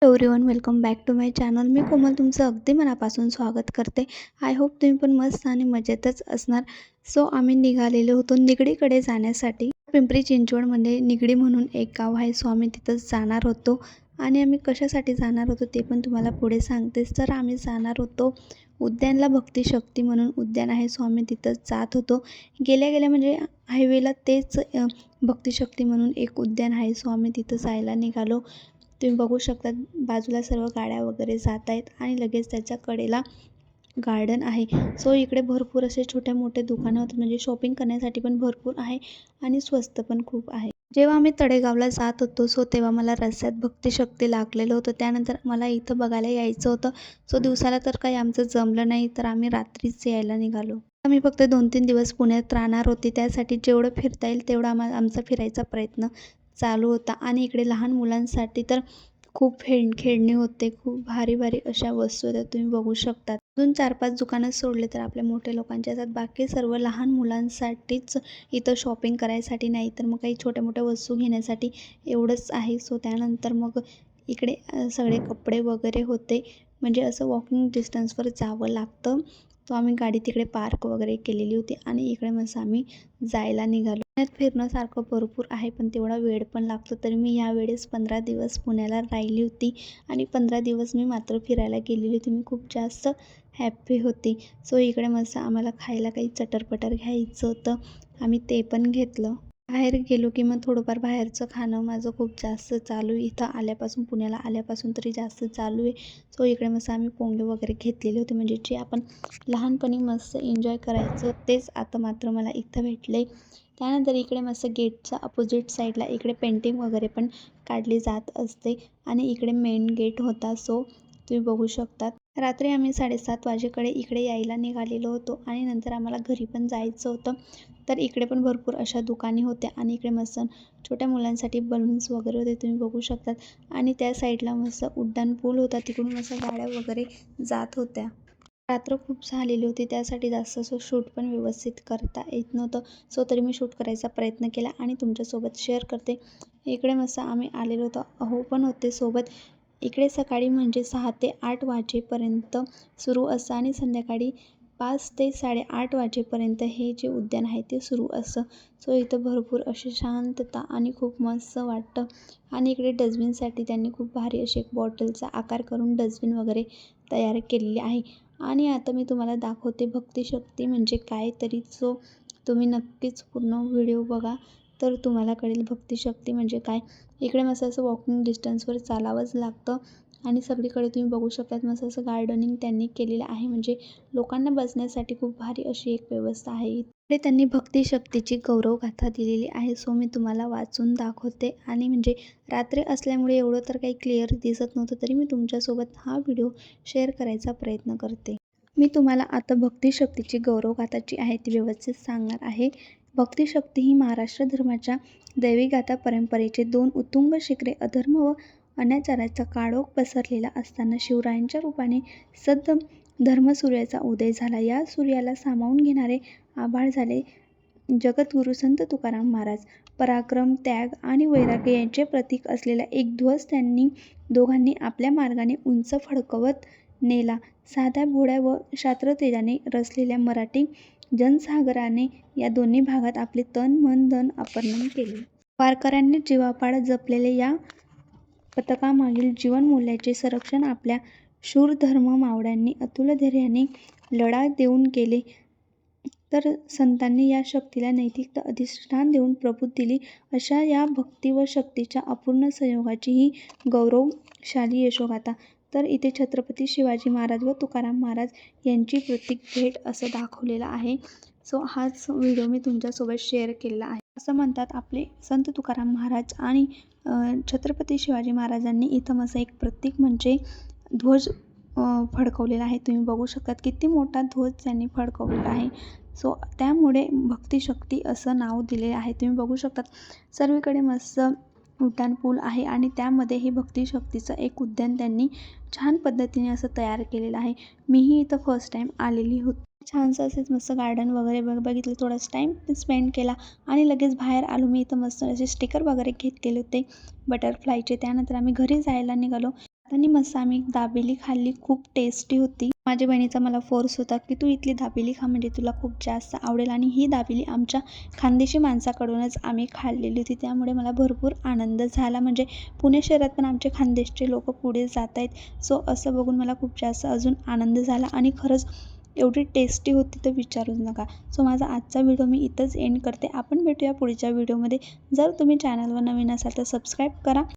Everyone welcome back to my channel. मी कोमल तुमचं अगदी मनापासून स्वागत करते. आय होप तुम्ही पण मस्त आणि मजेतच असणार. सो आम्ही निघालेलो होतो निगडीकडे जाण्यासाठी. पिंपरी चिंचवडमध्ये निगडी म्हणून एक गाव आहे. सो आम्ही तिथंच जाणार होतो आणि आम्ही कशासाठी जाणार होतो ते पण तुम्हाला पुढे सांगतेच. तर आम्ही जाणार होतो उद्यानला, भक्तिशक्ती म्हणून उद्यान आहे. सो आम्ही तिथंच जात होतो. गेल्या गेल्या म्हणजे हायवेला तेच भक्तिशक्ती म्हणून एक उद्यान आहे. सो आम्ही तिथं जायला निघालो. तुम्ही बघू शकता बाजूला सर्व गाड्या वगैरे जात आहेत आणि लगेच त्याच्या कडेला गार्डन आहे. सो इकडे भरपूर असे छोटे मोठे दुकानं होते, म्हणजे शॉपिंग करण्यासाठी पण भरपूर आहे आणि स्वस्त पण खूप आहे. जेव्हा आम्ही तळेगावला जात होतो सो तेव्हा मला रस्त्यात भक्तिशक्ती लागलेलं होतं. त्यानंतर मला इथं बघायला यायचं होतं. सो दिवसाला तर काही आमचं जमलं नाही, तर आम्ही रात्रीच यायला निघालो. आम्ही फक्त 2-3 दिवस पुण्यात राहणार होते. त्यासाठी जेवढं फिरता येईल तेवढा आमचा फिरायचा प्रयत्न चालू होता. आणि इकडे लहान मुलांसाठी तर खूप खेळणी होते. खूप भारी भारी अशा वस्तू होत्या, तुम्ही बघू शकता. अजून 4-5 दुकानं सोडले तर आपल्या मोठ्या लोकांच्या असतात. बाकी सर्व लहान मुलांसाठीच इथं शॉपिंग करायसाठी, नाही तर मग काही छोट्या मोठ्या वस्तू घेण्यासाठी एवढंच आहे. सो त्यानंतर मग इकडे सगळे कपडे वगैरे होते, म्हणजे असं वॉकिंग डिस्टन्सवर जावं लागतं. तो आम्ही गाडी तिकडे पार्क वगैरे केलेली होती आणि इकडे मस्त आम्ही जायला निघालो. पुण्यात फिरण्यासारखं भरपूर आहे, पण तेवढा वेळ पण लागतो. तर मी यावेळेस 15 दिवस पुण्याला राहिली होती आणि 15 दिवस मी मात्र फिरायला गेलेली होती. मी खूप जास्त हॅप्पी होती. सो इकडे मस्त आम्हाला खायला काही चटरपटर घ्यायचं होतं, आम्ही ते पण घेतलं. बाहेर गेलो की मग थोडंफार बाहेरचं खाणं माझं खूप जास्त चालू आहे. इथं आल्यापासून, पुण्याला आल्यापासून तरी जास्त चालू आहे. सो इकडे मस्त आम्ही पोंगे वगैरे घेतलेले होते, म्हणजे जे आपण लहानपणी मस्त एन्जॉय करायचं तेच आता मात्र मला इथं भेटले. त्यानंतर इकडे मस्त गेटच्या अपोजिट साईडला इकडे पेंटिंग वगैरे पण काढली जात असते आणि इकडे मेन गेट होता. सो तुम्ही बघू शकतात. रात्री आम्ही 7:30 वाजेकडे इकडे यायला निघालेलो होतो आणि नंतर आम्हाला घरी पण जायचं होतं. तर इकडे पण भरपूर अशा दुकाने होत्या आणि इकडे मस्त छोट्या मुलांसाठी बलून्स वगैरे होते, तुम्ही बघू शकतात. आणि त्या साईडला मस्त उड्डाण पूल होता, तिकडून मस्त गाड्या वगैरे जात होत्या. रात्र खूप झालेली होती, त्यासाठी जास्त असं शूट पण व्यवस्थित करता येत नव्हतं. सो तरी मी शूट करायचा प्रयत्न केला आणि तुमच्यासोबत शेअर करते. इकडे मस्त आम्ही आलेलो होतो, अहो पण होते सोबत. इकडे सकाळी म्हणजे 6 ते 8 वाजेपर्यंत सुरू असतं आणि संध्याकाळी 5 ते 8:30 वाजेपर्यंत हे जे उद्यान आहे ते सुरू असतं. सो इथं भरपूर अशी शांतता आणि खूप मस्त वाटतं. आणि इकडे डस्टबिनसाठी त्यांनी खूप भारी अशी एक बॉटलचा आकार करून डस्टबिन वगैरे तयार केलेली आहे. आणि आता मी तुम्हाला दाखवते भक्तिशक्ती म्हणजे काय, तरी सो तुम्ही नक्कीच पूर्ण व्हिडिओ बघा, तर तुम्हाला कळेल भक्तिशक्ती म्हणजे काय. इकडे मस्त असं वॉकिंग डिस्टन्सवर चालावंच लागतं आणि सगळीकडे तुम्ही बघू शकतात मस्त असं गार्डनिंग त्यांनी केलेलं आहे, म्हणजे लोकांना बसण्यासाठी खूप भारी अशी एक व्यवस्था आहे. इकडे त्यांनी भक्तिशक्तीची गौरवगाथा दिलेली आहे. सो मी तुम्हाला वाचून दाखवते. आणि म्हणजे रात्री असल्यामुळे एवढं तर काही क्लिअर दिसत नव्हतं, तरी मी तुमच्यासोबत हा व्हिडिओ शेअर करायचा प्रयत्न करते. मी तुम्हाला आता भक्तिशक्तीची गौरवगाथा जी आहे ती व्यवस्थित सांगणार आहे. भक्तिशक्ती ही महाराष्ट्र धर्माच्या दैवीगाथा परंपरेचे 2 उत्तुंग शिखरे. अधर्म व अनाचाराचा काळोख पसरलेला असताना शिवरायांच्या रूपाने सद् धर्मसूर्याचा उदय झाला. या सूर्याला सामावून घेणारे आभाळ झाले जगद्गुरू संत तुकाराम महाराज. पराक्रम, त्याग आणि वैराग्य यांचे प्रतीक असलेला एक ध्वज त्यांनी दोघांनी आपल्या मार्गाने उंच फडकवत नेला. साध्या भोळ्या व क्षात्रतेजाने रचलेल्या मराठी जनसागराने या दोन्ही भागात आपले तन मन धन अर्पण केले. वारकऱ्यांनी जीवापाड जपलेले या पताकामागील जीवनमूल्याचे संरक्षण आपल्या शूर धर्म मावळ्यांनी अतुल धैर्याने लढा देऊन केले. तर संतांनी या शक्तीला नैतिक अधिष्ठान देऊन प्रबोध दिली. अशा या भक्ती व शक्तीच्या अपूर्ण संयोगाची ही गौरवशाली यशोगाथा. तर इथे छत्रपती शिवाजी महाराज व तुकाराम महाराज यांची प्रतीक भेट असं दाखवलेलं आहे. सो हाच व्हिडिओ मी तुमच्यासोबत शेअर केलेला आहे. असं म्हणतात आपले संत तुकाराम महाराज आणि छत्रपती शिवाजी महाराजांनी इथं असं एक प्रतीक म्हणजे ध्वज फडकवलेला आहे. तुम्ही बघू शकतात किती मोठा ध्वज त्यांनी फडकवलेला आहे. सो त्यामुळे भक्तिशक्ती असं नाव दिले आहे. तुम्ही बघू शकतात सर्वीकडे मस्त उड्डाण पूल आहे आणि त्यामध्ये हे भक्तिशक्तीचं एक उद्यान त्यांनी छान पद्धतीने असं तयार केलेलं आहे. मीही इथं फर्स्ट टाईम आलेली होती. छानसं असेच मस्त गार्डन वगैरे बघितलं, थोडासा टाईम स्पेंड केला आणि लगेच बाहेर आलो. मी इथं मस्त असे स्टिकर वगैरे घेतलेले होते बटरफ्लायचे. त्यानंतर आम्ही घरी जायला निघालो. आणि मस्त आम्ही दाबेली खाल्ली, खूप टेस्टी होती. माझ्या बहिणीचा मला फोर्स होता की तू इथली दाबेली खा, म्हणजे तुला खूप जास्त आवडेल. आणि ही दाबेली आमच्या खानदेशी माणसाकडूनच आम्ही खाल्लेली होती, त्यामुळे मला भरपूर आनंद झाला. म्हणजे पुणे शहरात पण आमचे खानदेशचे लोक पुढे जात आहेत. सो असं बघून मला खूप जास्त अजून आनंद झाला आणि खरंच एवढी टेस्टी होती तर विचारूच नका. सो माझा आजचा व्हिडिओ मी इथंच एंड करते. आपण भेटूया पुढच्या व्हिडिओमध्ये. जर तुम्ही चॅनलवर नवीन असाल तर सबस्क्राईब करा.